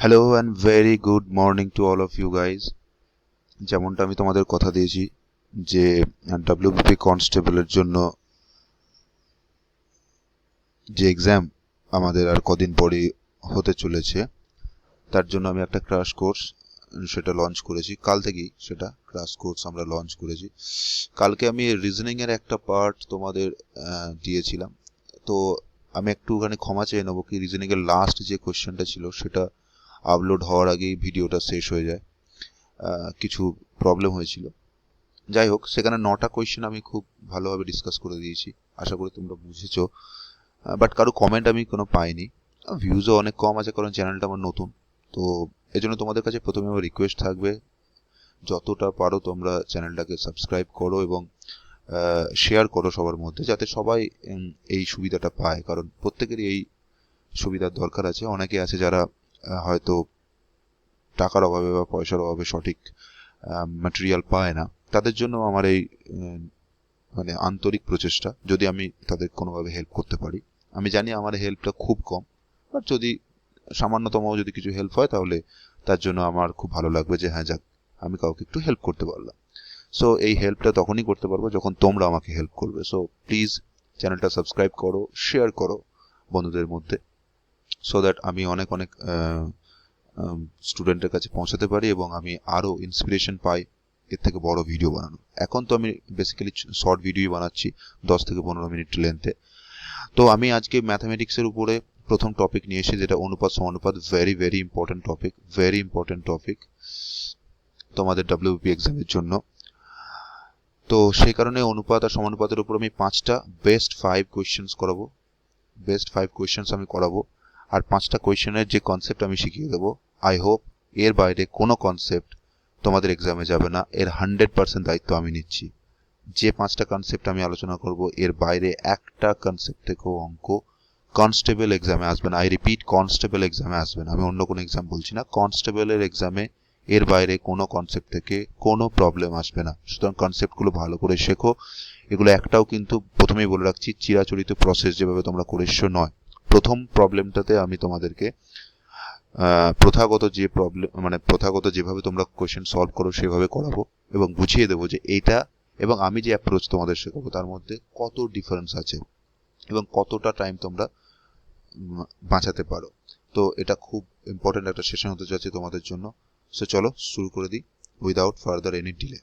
Hello and very good morning to all of you guys. যেমনটা আমি তোমাদের কথা দিয়েছি যে ডাব্লিউবিপি কনস্টেবলের জন্য যে এক্সাম আমাদের আর কদিন পরে হতে চলেছে, তার জন্য আমি একটা ক্র্যাশ কোর্স সেটা লঞ্চ করেছি। কাল থেকেই সেটা ক্র্যাশ কোর্স আমরা লঞ্চ করেছি। কালকে আমি রিজনিংয়ের একটা পার্ট তোমাদের দিয়েছিলাম, তো আমি একটুখানি ক্ষমা চেয়ে নেবো কি রিজনিংয়ের লাস্ট যে কোয়েশ্চেনটা ছিল সেটা আপলোড হওয়ার আগেই ভিডিওটা শেষ হয়ে যায়। কিছু প্রবলেম হয়েছিল। যাই হোক, সেখানে 9টা কোয়েশ্চেন আমি খুব ভালোভাবে ডিসকাস করে দিয়েছি, আশা করি তোমরা বুঝেছো। বাট কারো কমেন্ট আমি কোনো পাইনি, ভিউজও অনেক কম আছে কারণ চ্যানেলটা আমার নতুন। তো এজন্য তোমাদের কাছে প্রথমে আমার রিকোয়েস্ট থাকবে, যতটা পারো তোমরা চ্যানেলটাকে সাবস্ক্রাইব করো এবং শেয়ার করো সবার মধ্যে, যাতে সবাই এই সুবিধাটা পায়, কারণ প্রত্যেকেরই এই সুবিধার দরকার আছে। অনেকে আছে যারা হয়তো টাকার অভাবে বা পয়সার অভাবে সঠিক ম্যাটেরিয়াল পায় না, তাদের জন্য আমার এই মানে আন্তরিক প্রচেষ্টা, যদি আমি তাদের কোনোভাবে হেল্প করতে পারি। আমি জানি আমার হেল্পটা খুব কম, বাট যদি সামান্যতম যদি কিছু হেল্প হয় তাহলে তার জন্য আমার খুব ভালো লাগবে যে হ্যাঁ যাক, আমি কাউকে একটু হেল্প করতে পারলাম। সো এই হেল্পটা তখনই করতে পারবো যখন তোমরা আমাকে হেল্প করবে। সো প্লিজ চ্যানেলটা সাবস্ক্রাইব করো, শেয়ার করো বন্ধুদের মধ্যে, সো দ্যাট আমি অনেক অনেক স্টুডেন্টের কাছে পৌঁছাতে পারি এবং আমি আরও ইন্সপিরেশন পাই এর থেকে বড় ভিডিও বানানো। এখন তো আমি বেসিক্যালি শর্ট ভিডিওই বানাচ্ছি 10 থেকে 15 মিনিট লেন্থে। তো আমি আজকে ম্যাথামেটিক্সের উপরে প্রথম টপিক নিয়ে এসেছি, যেটা অনুপাত সমানুপাত। ভেরি ভেরি ইম্পর্টেন্ট টপিক তোমাদের ডাব্লিউবিপি এক্সামের জন্য। তো সেই কারণে অনুপাত আর সমানুপাতের উপর আমি 5টা বেস্ট 5 কোয়েশ্চেন্স করাবো। আমি করাবো, আর 5টা কোয়েশ্চেনের যে কনসেপ্ট আমি শিখিয়ে দেবো। আই হোপ এর বাইরে কোনো কনসেপ্ট তোমাদের এক্সামে যাবে না, এর 100% দায়িত্ব আমি নিচ্ছি। যে 5টা কনসেপ্ট আমি আলোচনা করব, এর বাইরে একটা কনসেপ্ট থেকেও অঙ্ক কনস্টেবল এক্সামে আসবে না। আই রিপিট, কনস্টেবল এক্সামে আসবে না, আমি অন্য কোনো এক্সাম বলছি না। কনস্টেবলের এক্সামে এর বাইরে কোনো কনসেপ্ট থেকে কোনো প্রবলেম আসবে না। সুতরাং কনসেপ্টগুলো ভালো করে শেখো। এগুলো একটাও কিন্তু, প্রথমেই বলে রাখছি, চিরাচরিত প্রসেস যেভাবে তোমরা করে এসছো নয়। প্রথম প্রবলেমটাতে আমি তোমাদেরকে প্রথাগত যেভাবে তোমরা কোয়েশ্চেন সলভ করো সেভাবে করাবো এবং বুঝিয়ে দেবো যে এইটা এবং আমি যে অ্যাপ্রোচ তোমাদের শেখাবো তার মধ্যে কত ডিফারেন্স আছে এবং কতটা টাইম তোমরা বাঁচাতে পারো। তো এটা খুব ইম্পর্টেন্ট একটা সেশন হতে যাচ্ছে তোমাদের জন্য। সো চলো শুরু করে দিই উইদাউট ফার্দার এনি ডিলে।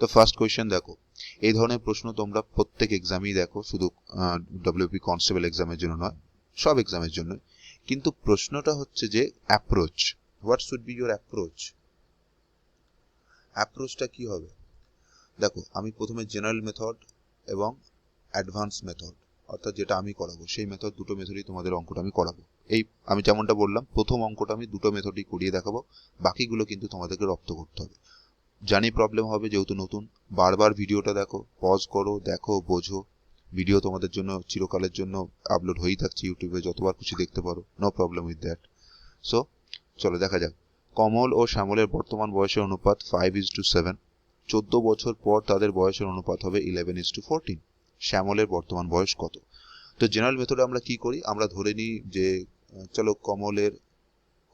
তো ফার্স্ট কোয়েশ্চেন দেখো, এই ধরনের প্রশ্ন তোমরা প্রত্যেক এক্সামেই দেখো, শুধু ডব্লিউপি কনস্টেবল এক্সামের জন্য নয়, সব এক্সামের জন্য। কিন্তু প্রশ্নটা হচ্ছে যে approach, what should be your approach? অ্যাপ্রোচটা কি হবে? দেখো, আমি প্রথমে জেনারেল মেথড এবং অ্যাডভান্স মেথড, অর্থাৎ যেটা আমি করাবো সেই মেথড, দুটো মেথডই তোমাদের অঙ্কটা আমি করাবো। এই আমি যেমনটা বললাম, প্রথম অঙ্কটা আমি দুটো মেথডই করিয়ে দেখাবো, বাকিগুলো কিন্তু তোমাদেরকে রপ্ত করতে হবে। জানি প্রবলেম হবে যেহেতু নতুন, বারবার ভিডিওটা দেখো, পজ করো, দেখো, বোঝো। ভিডিও তোমাদের জন্য চিরকালের জন্য আপলোড হয়েই থাকছে ইউটিউবে, যতবার খুশি দেখতে পারো, no problem with that. So চলো দেখা যাক। কমল ও শ্যামলের বর্তমান বয়সের অনুপাত 5:7। 14 বছর পর তাদের বয়সের অনুপাত হবে 11:14। শ্যামলের বর্তমান বয়স কত? তো জেনারেল মেথডে আমরা কি করি, আমরা ধরে নিই যে চলো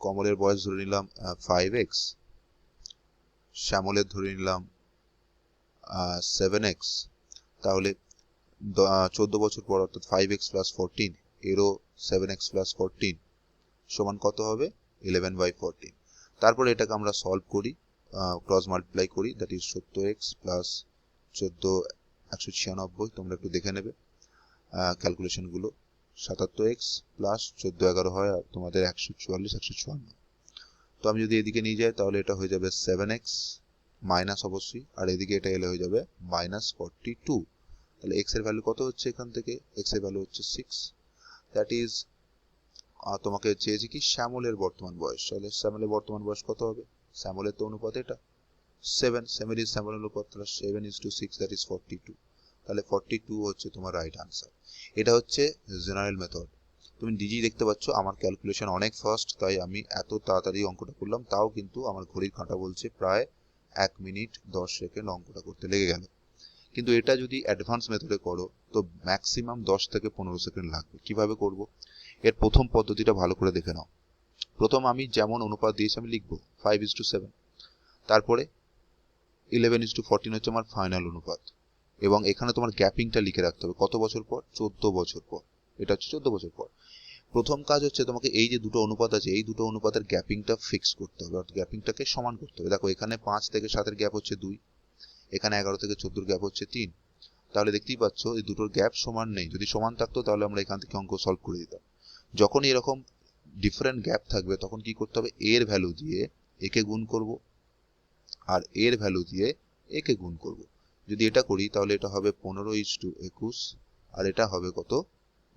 কমলের বয়স ধরে নিলাম 5x, শ্যামলের ধরে নিলাম 7x। তাহলে 14 বছর পর অর্থাৎ 5x + 14, এরও 7x + 14 সমান কত হবে? 11/14। তারপরে এটাকে আমরা সলভ করি, ক্রস মাল্টিপ্লাই করি, দ্যাট ইজ 17x + 14 196। তোমরা একটু দেখে নেবে ক্যালকুলেশনগুলো। 77x + 14 11 হয় আর তোমাদের 144 154। তো আমি যদি এদিকে নিয়ে যাই তাহলে এটা হয়ে যাবে 7x মাইনাস, অবশ্যই, আর এদিকে এটা এলে হয়ে যাবে -42। তাহলে x এর ভ্যালু কত হচ্ছে এখান থেকে? x এর ভ্যালু হচ্ছে 6। দ্যাট ইজ, তোমাকে চেয়েছি কি শ্যামলের বর্তমান বয়স। তাহলে শ্যামলের বর্তমান বয়স কত হবে? শ্যামলের তো অনুপাত এটা 7, শ্যামলের অনুপাত 7:6, দ্যাট ইজ 42। তাহলে 42 হচ্ছে তোমার রাইট আনসার। এটা হচ্ছে জেনারেল মেথড। তুমি নিজেই দেখতে পাচ্ছ আমার ক্যালকুলেশন অনেক ফাস্ট, তাই আমি এত তাড়াতাড়ি অঙ্কটা করলাম, তাও কিন্তু আমার ঘড়ির কাঁটা বলছে প্রায় 1 মিনিট 10 সেকেন্ড অঙ্কটা করতে লেগে গেল। কিন্তু এটা যদি অ্যাডভান্স মেথডে করো তো ম্যাক্সিমাম 10 থেকে 15 সেকেন্ড লাগবে। কিভাবে করব? এর প্রথম পদ্ধতিটা ভালো করে দেখে নাও। প্রথম আমি যেমন অনুপাত দিয়েছি আমি লিখবো 5:7, তারপরে 11:14 হচ্ছে আমার ফাইনাল অনুপাত, এবং এখানে তোমার গ্যাপিংটা লিখে রাখতে হবে কত বছর পর, 14 বছর পর। এটা হচ্ছে 14 বছর পর। প্রথম কাজ হচ্ছে তোমাকে এই যে দুটো অনুপাত আছে এই দুটো অনুপাতের গ্যাপিংটা ফিক্স করতে হবে, অর্থাৎ গ্যাপিংটাকে সমান করতে হবে। দেখো এখানে 5 থেকে 7-এর গ্যাপ হচ্ছে 2, এখানে 11 থেকে 14-এর গ্যাপ হচ্ছে 3। তাহলে দেখতেই পাচ্ছ এই দুটোর গ্যাপ সমান নেই। যদি সমান থাকতো তাহলে আমরা এখান থেকে অঙ্ক সলভ করে দিতাম। যখন এরকম ডিফারেন্ট গ্যাপ থাকবে তখন কি করতে হবে, এর ভ্যালু দিয়ে একে গুণ করব, আর এর ভ্যালু দিয়ে একে গুণ করব। যদি এটা করি তাহলে এটা হবে 15:21, আর এটা হবে কত,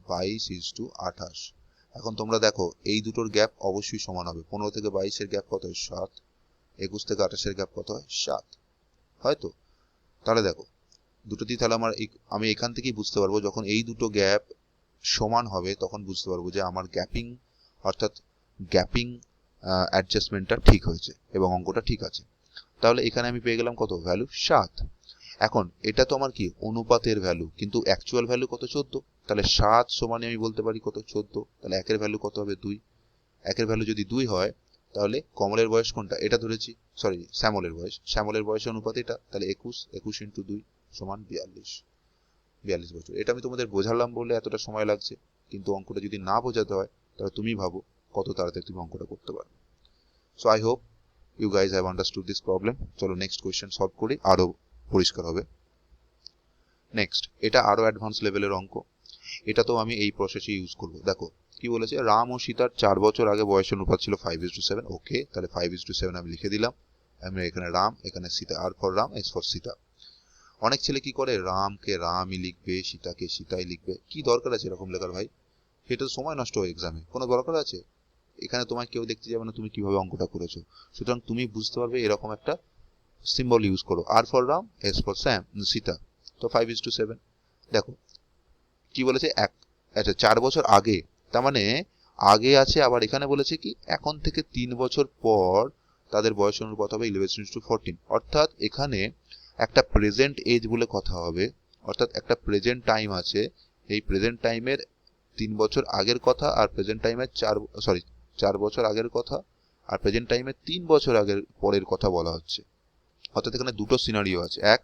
22:28। এখন তোমরা দেখো এই দুটোর গ্যাপ অবশ্যই সমান হবে। 15 থেকে 22-এর গ্যাপ কত হয় 7, 21 থেকে 28-এর গ্যাপ কত হয় 7, হয়তো। তাহলে দেখো দুটোতেই তাহলে আমি এখান থেকেই বুঝতে পারবো যখন এই দুটো গ্যাপ সমান হবে তখন বুঝতে পারবো যে আমার গ্যাপিং অর্থাৎ গ্যাপিং অ্যাডজাস্টমেন্টটা ঠিক হয়েছে এবং অঙ্কটা ঠিক আছে। তাহলে এখানে আমি পেয়ে গেলাম কত, ভ্যালু 7। এখন এটা তো আমার কি অনুপাতের ভ্যালু, কিন্তু অ্যাকচুয়াল ভ্যালু কত, 14। তাহলে 7 সমানে আমি বলতে পারি কত, 14। তাহলে একের ভ্যালু কত হবে, 2। একের ভ্যালু যদি 2 হয় তাহলে কমলের বয়স কোনটা, এটা ধরেছি, সরি শ্যামলের বয়স, শ্যামলের বয়সের অনুপাত এটা, তাহলে 21 ইন্টু 2 সমান 42 বছর। এটা আমি তোমাদের বোঝালাম বলে এতটা সময় লাগছে, কিন্তু অঙ্কটা যদি না বোঝাতে হয় তাহলে তুমি ভাবো কত তাড়াতাড়ি তুমি অঙ্কটা করতে পারবে। So I hope you guys have understood this problem. চলো নেক্সট কোয়েশ্চেন সলভ করি, আরো পরিষ্কার হবে। নেক্সট, এটা আরো অ্যাডভান্স লেভেলের অঙ্ক। এটা তো আমি এই প্রসেসে ইউজ করব। দেখো কি বলেছে, রাম ও সীতার 4 বছর আগে বয়সের অনুপাত ছিল 5:7। ওকে, তাহলে 5:7 আমি লিখে দিলাম। আমি এখানে রাম, এখানে Sita, R for Ram, S for Sita. অনেক ছেলে কি করে, রামকে রামই লিখবে, সীতাকে সীতাই লিখবে। কি দরকার আছে এরকম লেখার ভাই? সেটা সময় নষ্ট হয় এক্সামে, কোনো দরকার আছে? এখানে তোমায় কেউ দেখতে যাবে না তুমি কিভাবে অঙ্কটা করেছো, সুতরাং তুমি বুঝতে পারবে এরকম একটা সিম্বল ইউজ করো, R for Ram, S for Sita. তো 5:7। দেখো কি বলেছে, আচ্ছা 4 বছর আগে, তার মানে আগে আছে, আবার এখানে বলেছে কি এখন থেকে 3 বছর পর তাদের বয়স অনুপাত হবে 11:14। অর্থাৎ এখানে একটা প্রেজেন্ট এজ বলে কথা হবে, অর্থাৎ একটা প্রেজেন্ট টাইম আছে, এই প্রেজেন্ট টাইমের 3 বছর আগের কথা, আর প্রেজেন্ট টাইমের 4 বছর আগের কথা, আর প্রেজেন্ট টাইমের 3 বছর আগের পরের কথা বলা হচ্ছে। অর্থাৎ এখানে দুটো সিনারিও আছে, এক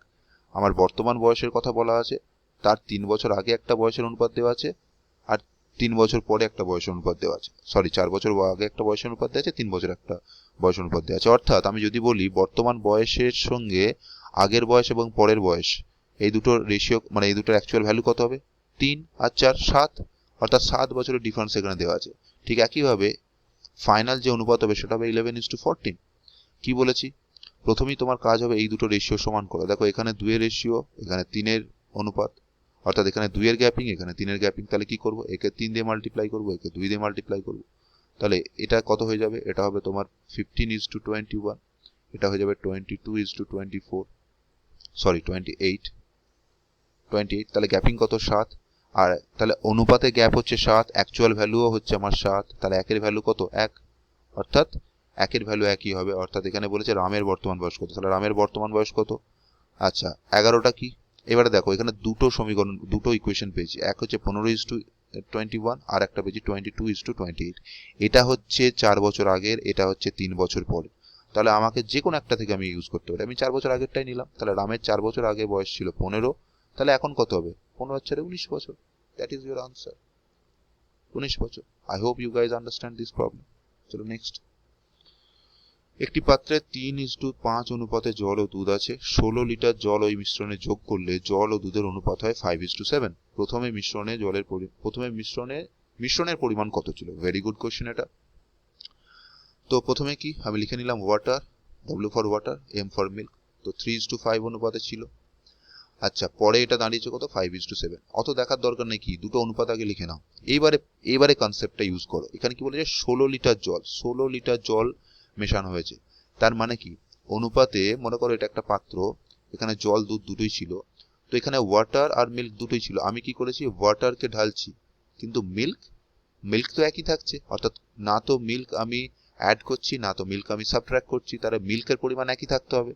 আমার বর্তমান বয়সের কথা বলা আছে, তার 3 বছর আগে একটা বয়সের অনুপাত দেওয়া আছে, আর 3 বছর পরে একটা বয়সের অনুপাত দেওয়া আছে, সরি 4 বছর আগে একটা বয়সের অনুপাত দেওয়া আছে, 3 বছর একটা বয়স অনুপাত দেওয়া আছে। অর্থাৎ আমি যদি বলি বর্তমান বয়সের সঙ্গে আগের বয়স এবং পরের বয়স, এই দুটোর রেশিও মানে এই দুটোর অ্যাকচুয়াল ভ্যালু কত হবে, 3 আর 4 7, অর্থাৎ 7 বছরের ডিফারেন্স এখানে দেওয়া আছে। ঠিক একইভাবে ফাইনাল যে অনুপাত হবে সেটা হবে 11:14। কি বলেছি, প্রথমেই তোমার কাজ হবে এই দুটো রেশিও সমান করা। দেখো এখানে 2 এর রেশিও, এখানে 3 এর অনুপাত, অর্থাৎ এখানে 2 এর গ্যাপিং, এখানে 3 এর গ্যাপিং। তাহলে কি করব, একে 3 দিয়ে মাল্টিপ্লাই করব, একে 2 দিয়ে মাল্টিপ্লাই করব। তাহলে এটা কত হয়ে যাবে, এটা হবে তোমার 15:21, এটা হয়ে যাবে 22:24, সরি 28। তাহলে গ্যাপিং কত, 7। আর তাহলে অনুপাতে গ্যাপ হচ্ছে 7, অ্যাকচুয়াল ভ্যালুও হচ্ছে আমার 7, তাহলে একের ভ্যালু কত, 1। অর্থাৎ একের ভ্যালু একই হবে। অর্থাৎ এখানে বলেছে রামের বর্তমান বয়স কত, তাহলে রামের বর্তমান বয়স কত, আচ্ছা 11টা কি। এবারে দেখো এখানে দুটো সমীকরণ, দুটো ইকুয়েশন পেয়েছি, এক হচ্ছে 15:21, আর একটা পেয়েছি 22:28। এটা হচ্ছে 4 বছর আগের, এটা হচ্ছে 3 বছর পরে। তাহলে আমাকে যে কোনো একটা থেকে আমি ইউজ করতে পারি। আমি 4 বছর আগেরটাই নিলাম, তাহলে রামের 4 বছর আগে বয়স ছিল 15, তাহলে এখন কত হবে, 15 + 19 বছর। দ্যাট ইজ ইউর আনসার, 19 বছর। I hope you guys understand this problem. চলো নেক্সট। একটি পাত্রে 3:5 অনুপাতে জল ও দুধ আছে। 16 লিটার জল ওই মিশ্রণে যোগ করলে জল ও দুধের অনুপাত হয় 5:7। প্রথমে মিশ্রণের পরিমাণ কত ছিল? ভেরি গুড কোশ্চেন এটা। তো প্রথমে কি আমি লিখে নিলাম water, W for water, M for milk. তো 3:5 অনুপাতে ছিল। আচ্ছা পরে এটা দাঁড়িয়েছে কত, 5:7। অত দেখার দরকার নেই, কি দুটো অনুপাত আগে লিখে নাও। এইবারে কনসেপ্টটা ইউজ করো। এখানে কি বলেছে, 16 লিটার জল, 16 লিটার জল মেশানো হয়েছে। তার মানে কি, অনুপাতে মনে করো এটা একটা পাত্র, এখানে জল দুধ দুটোই ছিল, তো এখানে ওয়াটার আর মিল্ক দুটোই ছিল। আমি কি করেছি, ওয়াটারকে ঢালছি, কিন্তু মিল্ক তো একই থাকছে, অর্থাৎ না তো মিল্ক আমি অ্যাড করছি, না তো মিল্ক আমি সাবট্রাক্ট করছি, তাহলে মিল্কের পরিমাণ একই থাকতে হবে,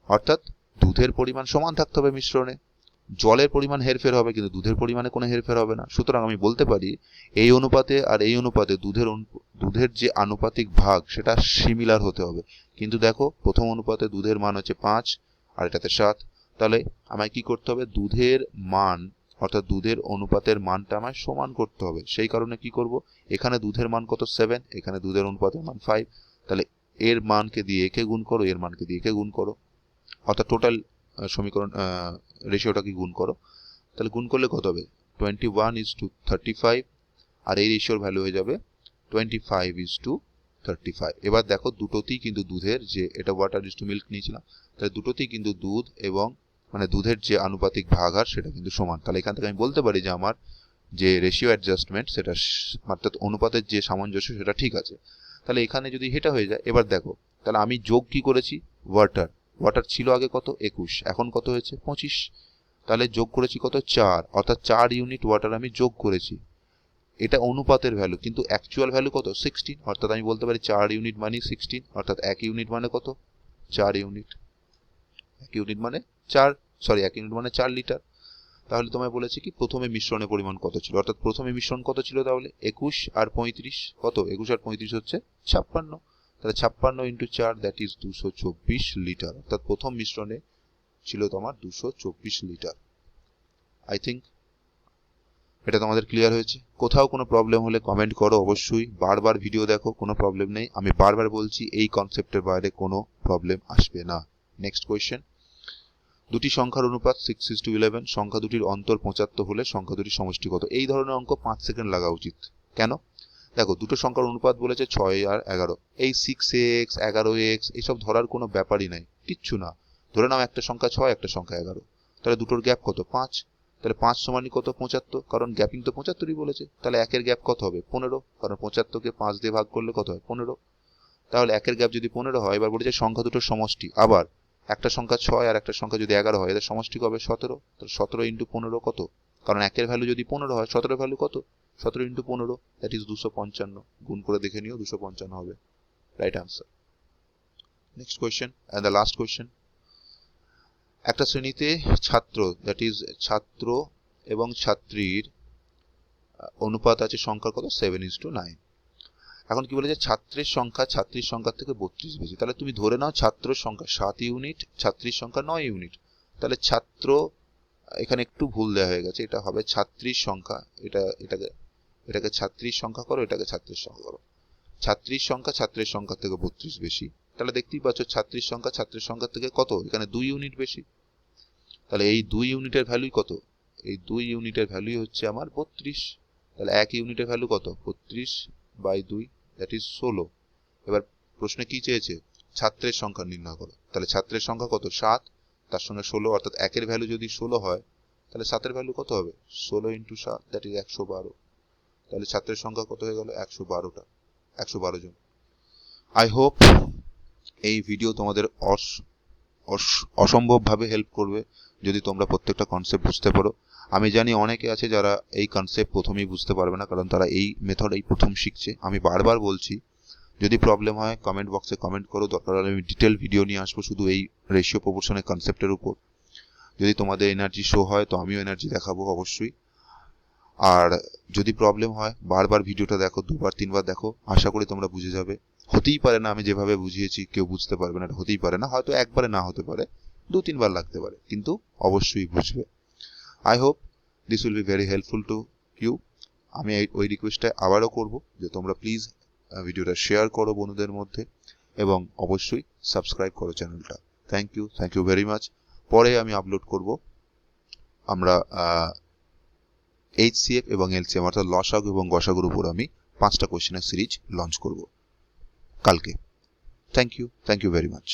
অর্থাৎ দুধের পরিমাণ সমান থাকতে হবে মিশ্রণে। জলের পরিমাণ হেরফের হবে কিন্তু দুধের পরিমাণে কোনো হেরফের হবে না। সুতরাং আমি বলতে পারি এই অনুপাতে আর এই অনুপাতে দুধের যে আনুপাতিক ভাগ সেটা সিমিলার হতে হবে। কিন্তু দেখো প্রথম অনুপাতে দুধের মান হচ্ছে 5 আর এটাতে 7, তাহলে আমায় কি করতে হবে, দুধের মান অর্থাৎ দুধের অনুপাতের মানটা আমায় সমান করতে হবে। সেই কারণে কি করব, এখানে দুধের মান কত 7, এখানে দুধের অনুপাতের মান 5, তাহলে এর মানকে দিয়ে একে গুণ করো, এর মানকে দিয়ে একে গুণ করো, অর্থাৎ টোটাল সমীকরণ রেশিওটাকে গুণ করো। তাহলে গুণ করলে কত হবে, 21:35, আর এই রেশিওর ভ্যালু হয়ে যাবে 25:35। এবার দেখো দুটোতেই কিন্তু দুধের যে, এটা ওয়াটার ইজ টু মিল্ক নিয়েছিলাম, তাহলে দুটোতেই কিন্তু দুধ এবং মানে দুধের যে আনুপাতিক ভাগ হার সেটা কিন্তু সমান। তাহলে এখান থেকে আমি বলতে পারি যে আমার যে রেশিও অ্যাডজাস্টমেন্ট সেটা অর্থাৎ অনুপাতের যে সামঞ্জস্য সেটা ঠিক আছে। তাহলে এখানে যদি এটা হয়ে যায়, এবার দেখো তাহলে আমি যোগ কি করেছি, ওয়াটার ছিল আগে কত 21, এখন কত হয়েছে 25, তাহলে যোগ করেছি কত 4, অর্থাৎ 4 ইউনিট ওয়াটার আমি যোগ করেছি। এটা অনুপাতের ভ্যালু, কিন্তু অ্যাকচুয়াল ভ্যালু কত 16, অর্থাৎ আমি বলতে পারি 4 ইউনিট মানে 16, অর্থাৎ 1 ইউনিট মানে কত 4 ইউনিট, 1 ইউনিট মানে 4 লিটার। তাহলে তোমায় বলেছি কি প্রথমে মিশ্রণের পরিমাণ কত ছিল, অর্থাৎ প্রথমে মিশ্রণ কত ছিল, তাহলে 21 আর 35 কত, 21 আর 35 হচ্ছে 56, তাহলে 56 × 4 দ্যাট ইজ 224 লিটার, অর্থাৎ প্রথম মিশ্রণে ছিল তোমার 224 লিটার। আই থিঙ্ক এটা তোমাদের ক্লিয়ার হয়েছে। কোথাও কোনো প্রবলেম হলে কমেন্ট করো অবশ্যই, বারবার ভিডিও দেখো, কোনো প্রবলেম নেই, আমি বারবার বলছি এই কনসেপ্টের বাইরে কোনো প্রবলেম আসবে না। নেক্সট কোয়েশ্চেন, দুটি সংখ্যার অনুপাত 6:11, সংখ্যা দুটির অন্তর 75 হলে সংখ্যা দুটির সমষ্টি কত? এই ধরনের অঙ্ক 5 সেকেন্ড লাগা উচিত। কেন? দেখো দুটো সংখ্যার অনুপাত বলেছে 6 আর 11, এই 6x 11x এসব ধরার কোনো ব্যাপারই নাই, কিচ্ছু না। ধরে নাও একটা সংখ্যা 6 একটা সংখ্যা 11, তাহলে দুটোর গ্যাপ কত 5, তাহলে 5 সমানই কত 75, কারণ গ্যাপিং তো 75ই বলেছে। তাহলে একের গ্যাপ কত হবে 15, কারণ 75কে 5 দিয়ে ভাগ করলে কত হয় 15, তাহলে একের গ্যাপ যদি 15 হয়, এবার বলেছে সংখ্যা দুটোর সমষ্টি। আবার একটা সংখ্যা 6 আর একটা সংখ্যা যদি 11 হয়, এদের সমষ্টি কবে 17, তাহলে 17 × 15 কত, কারণ একের ভ্যালু যদি 15 হয় 17 ভ্যালু কত 17 × 15 দ্যাট ইজ 255, গুণ করে দেখে নিও 255 হবে, right answer. Next question and the last question, একটা শ্রেণীতে ছাত্র দ্যাট ইজ ছাত্র এবং ছাত্রীর অনুপাত আছে সংখ্যার কত 7:9। এখন কি বলেছে, ছাত্রের সংখ্যা ছাত্রীর সংখ্যার থেকে 32 বেশি, তাহলে তুমি ধরে নাও ছাত্রের সংখ্যা 7 ইউনিট, ছাত্রীর সংখ্যা 9 ইউনিট, তাহলে ছাত্র, এখানে একটু ভুল দেওয়া হয়ে গেছে, এটা হবে ছাত্রীর সংখ্যা, এটাকে ছাত্রীর সংখ্যা করো, এটাকে ছাত্রের সংখ্যা করো, ছাত্রীর সংখ্যা ছাত্রের সংখ্যার থেকে 32 বেশি, তাহলে দেখতেই পাচ্ছ ছাত্রীর সংখ্যা ছাত্রের সংখ্যার থেকে কত, এখানে 2 ইউনিট বেশি, তাহলে এই 2 ইউনিটের ভ্যালুই কত, এই 2 ইউনিটের ভ্যালুই হচ্ছে আমার 32, তাহলে 1 ইউনিটের ভ্যালু কত 32/2 দ্যাট ইজ 16। এবার প্রশ্নে কি চেয়েছে, ছাত্রের সংখ্যা নির্ণয় করো, তাহলে ছাত্রের সংখ্যা কত 7, তার সঙ্গে 16, অর্থাৎ একের ভ্যালু যদি 16 হয় তাহলে 7 এর ভ্যালু কত হবে 16 × 7 দ্যাট ইজ 112, তাহলে ছাত্রের সংখ্যা কত হয়ে গেল 112 জন। আই হোপ এই ভিডিও তোমাদের অসম্ভবভাবে হেল্প করবে যদি তোমরা প্রত্যেকটা কনসেপ্ট বুঝতে পারো। আমি জানি অনেকে আছে যারা এই কনসেপ্ট প্রথমেই বুঝতে পারবে না, কারণ তারা এই মেথড এই প্রথম শিখছে। আমি বারবার বলছি, যদি প্রবলেম হয় কমেন্ট বক্সে কমেন্ট করো, দরকার হলে আমি ডিটেল ভিডিও নিয়ে আসবো শুধু এই রেশিও প্রপোর্শনের কনসেপ্টের উপর। যদি তোমাদের এনার্জি শো হয় তো আমিও এনার্জি দেখাবো অবশ্যই। আর যদি প্রবলেম হয় বারবার ভিডিওটা দেখো, 2বার 3বার দেখো, আশা করি তোমরা বুঝে যাবে। হতেই পারে না আমি যেভাবে বুঝিয়েছি কেউ বুঝতে পারবে না, এটা হতেই পারে না, হয়তো একবারে না হতে পারে, 2-3বার লাগতে পারে, কিন্তু অবশ্যই বুঝবে। I hope this will be very helpful to you. আমি ওই রিকোয়েস্টটা আবারও করব যে তোমরা প্লিজ ভিডিওটা শেয়ার করো বন্ধুদের মধ্যে এবং অবশ্যই সাবস্ক্রাইব করো চ্যানেলটা। Thank you very much. পরে আমি আপলোড করব আমরা HCF এবং LCM অর্থাৎ লসাগু এবং গসাগুর উপর আমি 5টা কোয়েশ্চেনের সিরিজ লঞ্চ করব কালকে। Thank you very much.